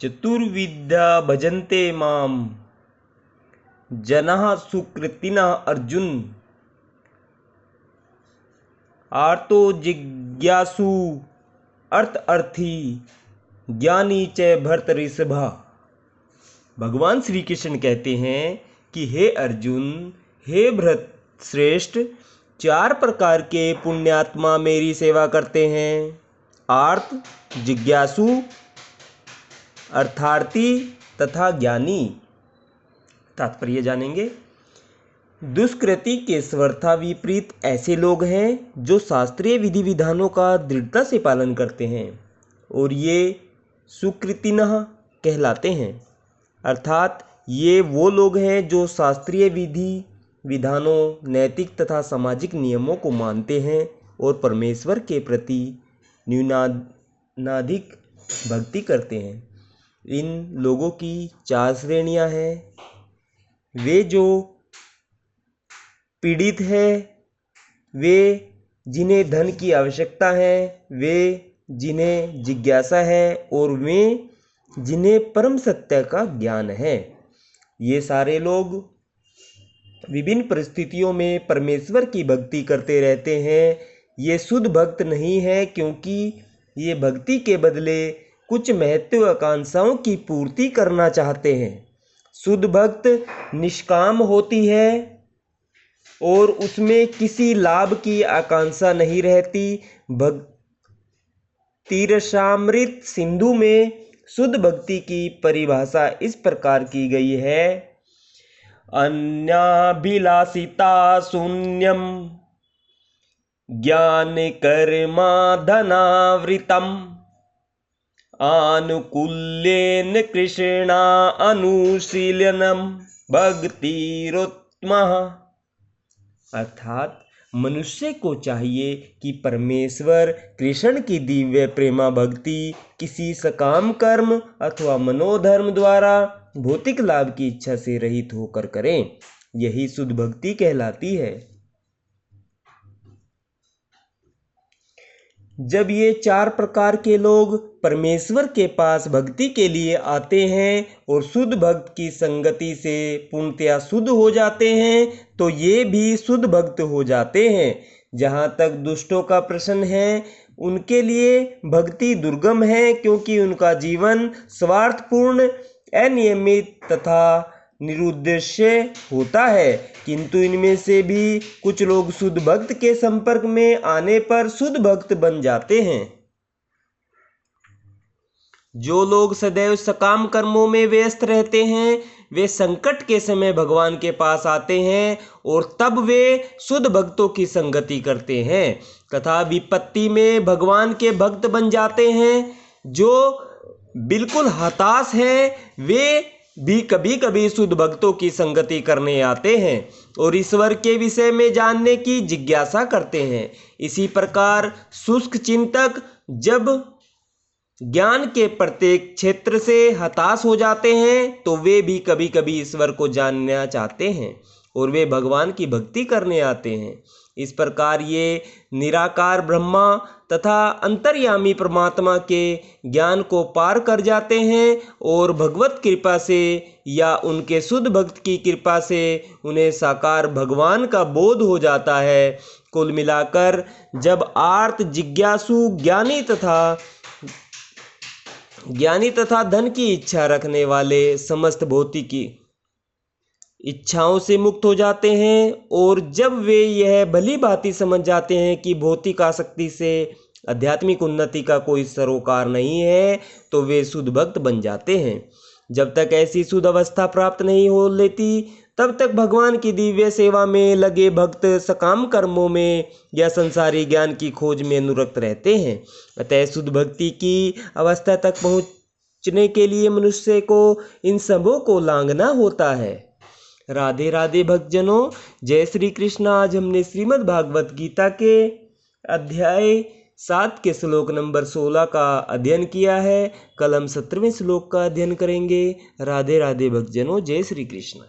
चतुर्विद्या भजन्ते माम जनाः सुकृतिनः अर्जुन आर्तो जिज्ञासु अर्थी ज्ञानी च भर्तृषभा। भगवान श्री कृष्ण कहते हैं कि हे अर्जुन, हे भरत श्रेष्ठ, 4 प्रकार के पुण्यात्मा मेरी सेवा करते हैं। आर्त, जिज्ञासु, अर्थार्थी तथा ज्ञानी। तात्पर्य जानेंगे। दुष्कृति के सर्वथा विपरीत ऐसे लोग हैं जो शास्त्रीय विधि विधानों का दृढ़ता से पालन करते हैं और ये सुकृतिनः कहलाते हैं। अर्थात ये वो लोग हैं जो शास्त्रीय विधि विधानों, नैतिक तथा सामाजिक नियमों को मानते हैं और परमेश्वर के प्रति न्यूनाधिक भक्ति करते हैं। इन लोगों की 4 श्रेणियां हैं। वे जो पीड़ित है, वे जिन्हें धन की आवश्यकता है, वे जिन्हें जिज्ञासा है और वे जिन्हें परम सत्य का ज्ञान है। ये सारे लोग विभिन्न परिस्थितियों में परमेश्वर की भक्ति करते रहते हैं। ये शुद्ध भक्त नहीं है क्योंकि ये भक्ति के बदले कुछ महत्वाकांक्षाओं की पूर्ति करना चाहते हैं। शुद्ध भक्त निष्काम होती है और उसमें किसी लाभ की आकांक्षा नहीं रहती। भक्तिरसामृत सिंधु में शुद्ध भक्ति की परिभाषा इस प्रकार की गई है। अन्याभिलाषिता शून्यम ज्ञान कर्मा धनावृतम आनुकूल्येन कृष्णा अनुशीलनम भक्तिरोत्तमः। अर्थात मनुष्य को चाहिए कि परमेश्वर कृष्ण की दिव्य प्रेमा भक्ति किसी सकाम कर्म अथवा मनोधर्म द्वारा भौतिक लाभ की इच्छा से रहित होकर करें। यही शुद्ध भक्ति कहलाती है। जब ये 4 प्रकार के लोग परमेश्वर के पास भक्ति के लिए आते हैं और शुद्ध भक्त की संगति से पूर्णतया शुद्ध हो जाते हैं तो ये भी शुद्ध भक्त हो जाते हैं। जहाँ तक दुष्टों का प्रश्न है, उनके लिए भक्ति दुर्गम है क्योंकि उनका जीवन स्वार्थपूर्ण, अनियमित तथा निरुद्देश्य होता है। किंतु इनमें से भी कुछ लोग शुद्ध भक्त के संपर्क में आने पर शुद्ध भक्त बन जाते हैं। जो लोग सदैव सकाम कर्मों में व्यस्त रहते हैं, वे संकट के समय भगवान के पास आते हैं और तब वे शुद्ध भक्तों की संगति करते हैं तथा विपत्ति में भगवान के भक्त बन जाते हैं। जो बिल्कुल हताश हैं, वे भी कभी कभी शुद्ध भक्तों की संगति करने आते हैं और ईश्वर के विषय में जानने की जिज्ञासा करते हैं। इसी प्रकार शुष्क चिंतक जब ज्ञान के प्रत्येक क्षेत्र से हताश हो जाते हैं तो वे भी कभी कभी ईश्वर को जानना चाहते हैं और वे भगवान की भक्ति करने आते हैं। इस प्रकार ये निराकार ब्रह्मा तथा अंतर्यामी परमात्मा के ज्ञान को पार कर जाते हैं और भगवत कृपा से या उनके शुद्ध भक्त की कृपा से उन्हें साकार भगवान का बोध हो जाता है। कुल मिलाकर जब आर्त, जिज्ञासु, ज्ञानी तथा धन की इच्छा रखने वाले समस्त भौतिक इच्छाओं से मुक्त हो जाते हैं और जब वे यह भली भांति समझ जाते हैं कि भौतिक आसक्ति से आध्यात्मिक उन्नति का कोई सरोकार नहीं है तो वे शुद्ध भक्त बन जाते हैं। जब तक ऐसी शुद्ध अवस्था प्राप्त नहीं हो लेती तब तक भगवान की दिव्य सेवा में लगे भक्त सकाम कर्मों में या संसारी ज्ञान की खोज में अनुरक्त रहते हैं। अतः शुद्ध भक्ति की अवस्था तक पहुँचने के लिए मनुष्य को इन सबों को लांघना होता है। राधे राधे भक्तजनों, जय श्री कृष्ण। आज हमने श्रीमद् भागवत गीता के अध्याय 7 के श्लोक नंबर 16 का अध्ययन किया है। कल हम 17वें श्लोक का अध्ययन करेंगे। राधे राधे भक्तजनों, जय श्री कृष्ण।